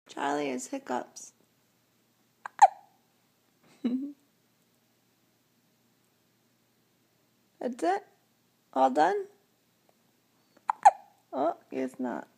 Charlie has hiccups. That's it? All done? Oh, it's not.